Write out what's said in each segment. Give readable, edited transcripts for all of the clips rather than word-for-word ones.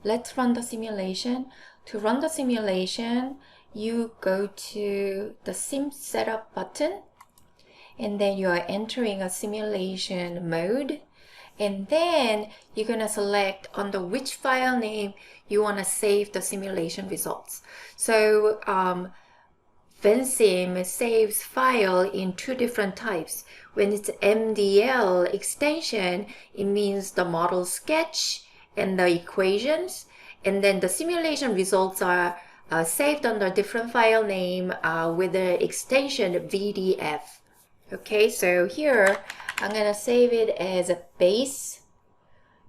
let's run the simulation. To run the simulation, you go to the Sim Setup button, and then you are entering a simulation mode. And then you're going to select under which file name you want to save the simulation results. So Vensim saves file in two different types. When it's MDL extension, it means the model sketch and the equations. And then the simulation results are saved under different file name with the extension VDF. Okay, so here I'm gonna save it as a base,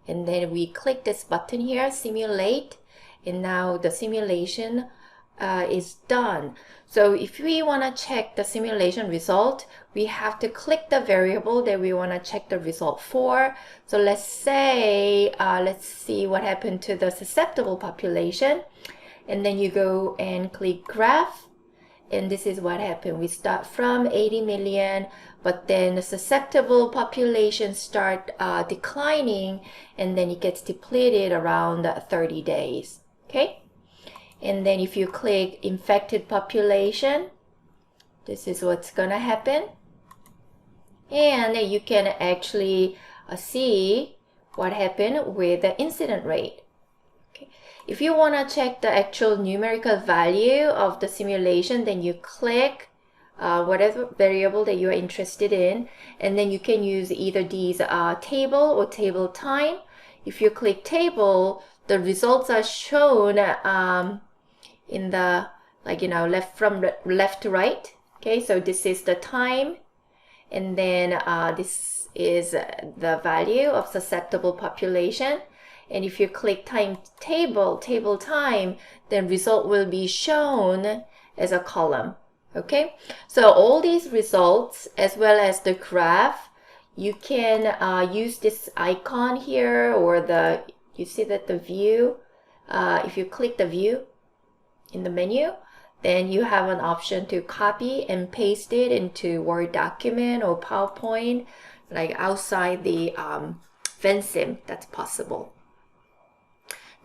and then we click this button here, simulate, and now the simulation is done. So if we want to check the simulation result, we have to click the variable that we want to check the result for. So let's say, let's see what happened to the susceptible population, and then you go and click graph. And this is what happened. We start from 80 million, but then the susceptible population start declining, and then it gets depleted around 30 days. Okay? And then if you click infected population, this is what's gonna happen. And you can actually see what happened with the incident rate. If you want to check the actual numerical value of the simulation, then you click whatever variable that you are interested in, and then you can use either these table or table time. If you click table, the results are shown in the left to right. Okay, so this is the time, and then this is the value of susceptible population. And if you click table time, then result will be shown as a column. Okay, so all these results as well as the graph, you can use this icon here, or you see that the view, if you click the view in the menu, then you have an option to copy and paste it into Word document or PowerPoint, like outside the Vensim. That's possible.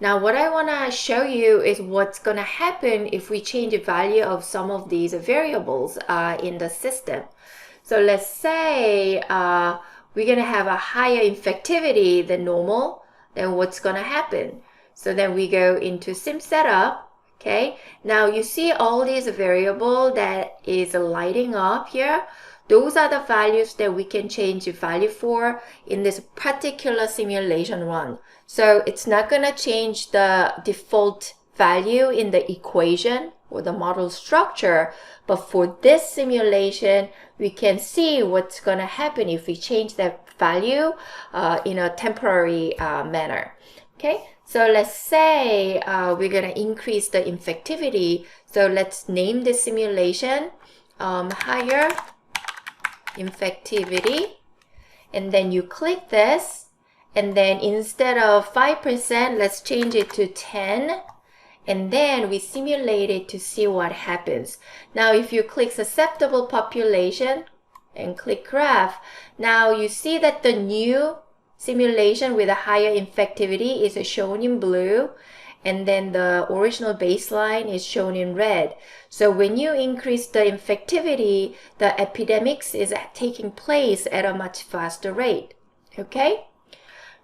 Now what I want to show you is what's going to happen if we change the value of some of these variables in the system. So let's say we're going to have a higher infectivity than normal. Then what's going to happen? So then we go into Sim Setup. Okay, now you see all these variables that is lighting up here. Those are the values that we can change the value for in this particular simulation run. So it's not going to change the default value in the equation or the model structure, but for this simulation, we can see what's going to happen if we change that value in a temporary manner. Okay, so let's say we're going to increase the infectivity. So let's name this simulation higher infectivity, and then you click this, and then instead of 5%, let's change it to 10, and then we simulate it to see what happens. Now if you click susceptible population and click graph, now you see that the new simulation with a higher infectivity is shown in blue, and then the original baseline is shown in red. So when you increase the infectivity, the epidemics is taking place at a much faster rate. Okay?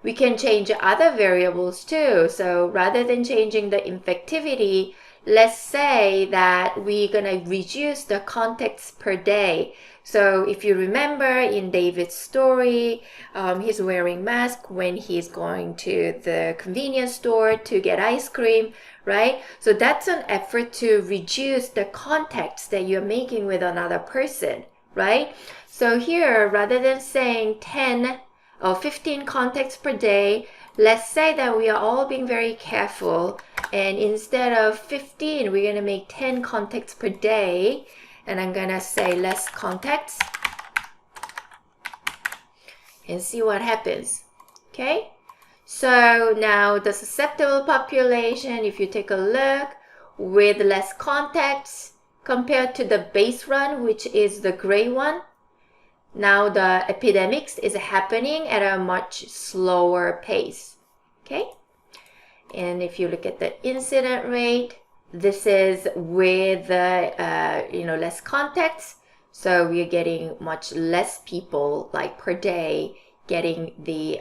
We can change other variables too. So rather than changing the infectivity, let's say that we're going to reduce the contacts per day. So if you remember in David's story, he's wearing mask when he's going to the convenience store to get ice cream, right? So that's an effort to reduce the contacts that you're making with another person, right? So here, rather than saying 10 or 15 contacts per day, let's say that we are all being very careful, and instead of 15, we're going to make 10 contacts per day, and I'm going to say less contacts and see what happens. Okay, so now the susceptible population, if you take a look, with less contacts compared to the base run, which is the gray one, now the epidemics is happening at a much slower pace. Okay, And if you look at the incident rate, this is with the less context. So we're getting much less people like per day getting the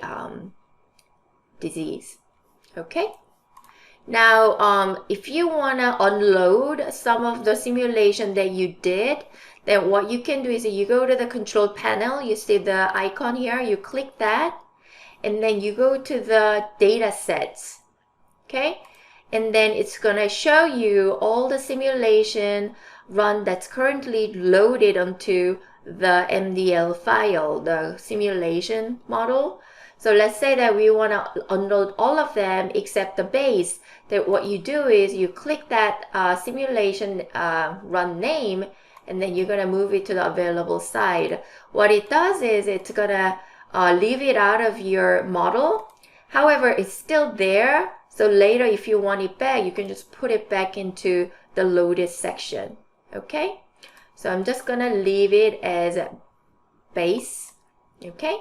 disease. Okay. Now, if you want to unload some of the simulation that you did, then what you can do is you go to the control panel, you see the icon here, you click that, and then you go to the data sets, okay? And then it's going to show you all the simulation run that's currently loaded onto the MDL file, the simulation model. So let's say that we want to unload all of them except the base. Then what you do is you click that simulation run name, and then you're going to move it to the available side. What it does is it's going to leave it out of your model. However, it's still there. So later, if you want it back, you can just put it back into the loaded section. Okay? So I'm just going to leave it as base. Okay?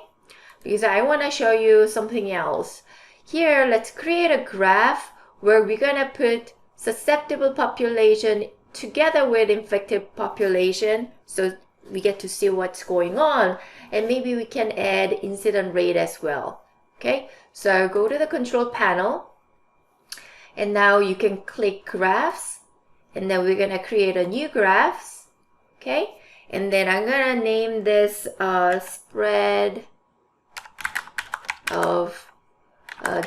Because I want to show you something else. Here, let's create a graph where we're going to put susceptible population together with infected population, so we get to see what's going on, and maybe we can add incident rate as well. Okay, so go to the control panel, and now you can click graphs, and then we're going to create a new graphs. Okay, and then I'm going to name this spread of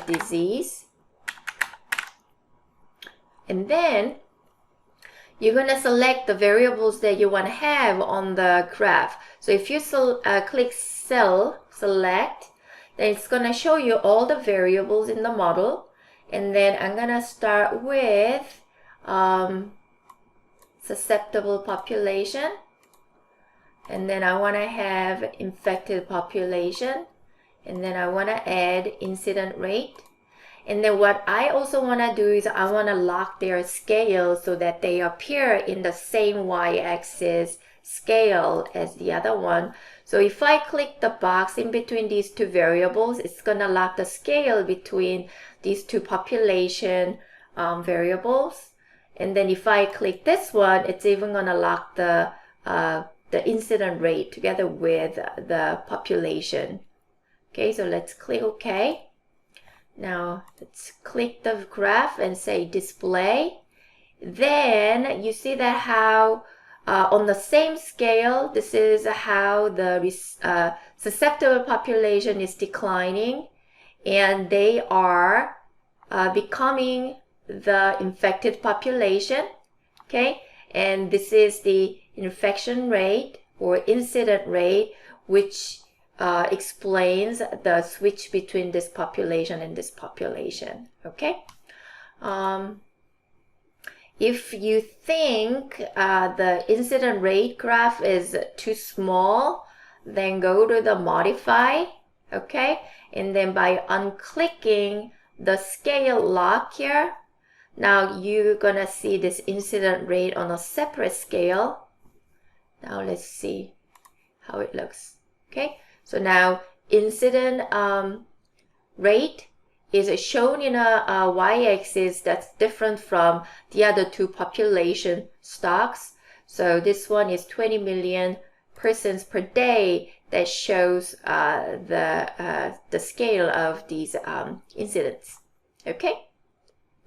disease, and then you're going to select the variables that you want to have on the graph. So if you click cell select, then it's going to show you all the variables in the model, and then I'm going to start with susceptible population, and then I want to have infected population, and then I want to add incident rate. And then what I also want to do is I want to lock their scale so that they appear in the same y-axis scale as the other one. So if I click the box in between these two variables, it's going to lock the scale between these two population variables. And then if I click this one, it's even going to lock the incident rate together with the population. Okay, so let's click OK. Now let's click the graph and say display. Then you see that how on the same scale, this is how the susceptible population is declining, and they are becoming the infected population. Okay, and this is the infection rate or incident rate, which explains the switch between this population and this population. Okay. If you think the incident rate graph is too small, then go to the modify. Okay. And then by unclicking the scale lock here, now you're gonna see this incident rate on a separate scale. Now let's see how it looks. Okay. So now incident rate is shown in a y-axis that's different from the other two population stocks. So this one is 20 million persons per day that shows the scale of these incidents. Okay.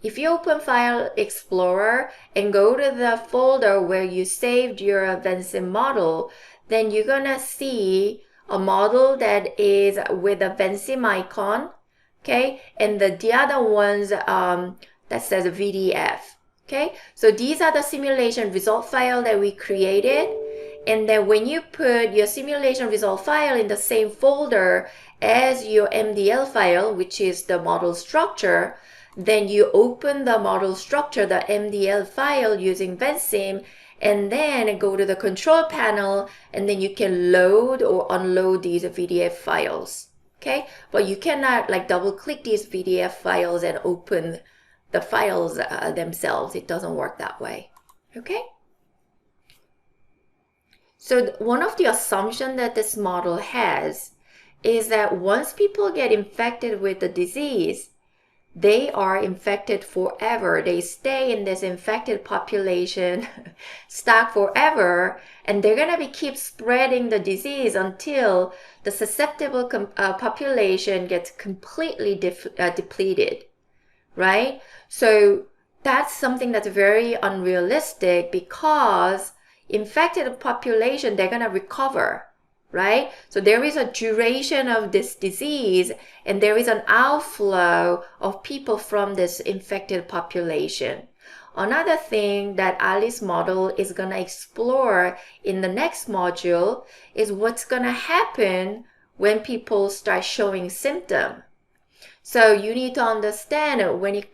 If you open File Explorer and go to the folder where you saved your Vensim model, then you're gonna see a model that is with a Vensim icon, okay, and the other ones that says VDF, okay. So these are the simulation result file that we created, and then when you put your simulation result file in the same folder as your MDL file, which is the model structure, then you open the model structure, the MDL file using Vensim, and then go to the control panel, and then you can load or unload these VDF files. Okay, but you cannot like double click these VDF files and open the files themselves. It doesn't work that way. Okay. So one of the assumptions that this model has is that once people get infected with the disease, they are infected forever. They stay in this infected population stuck forever, and they're going to keep spreading the disease until the susceptible population gets completely depleted, right? So that's something that's very unrealistic, because infected population, they're going to recover, right? So there is a duration of this disease, and there is an outflow of people from this infected population. Another thing that Alice model is going to explore in the next module is what's going to happen when people start showing symptoms. So you need to understand when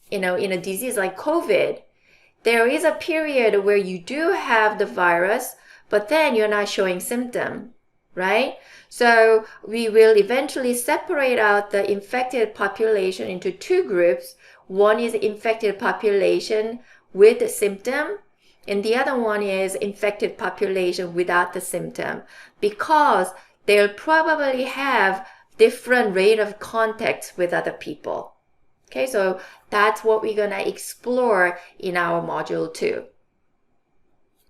in a disease like COVID, there is a period where you do have the virus, but then you're not showing symptom, right? So we will eventually separate out the infected population into two groups. One is infected population with symptom, and the other one is infected population without the symptom, because they'll probably have different rate of contact with other people. Okay, so that's what we're gonna explore in our module 2.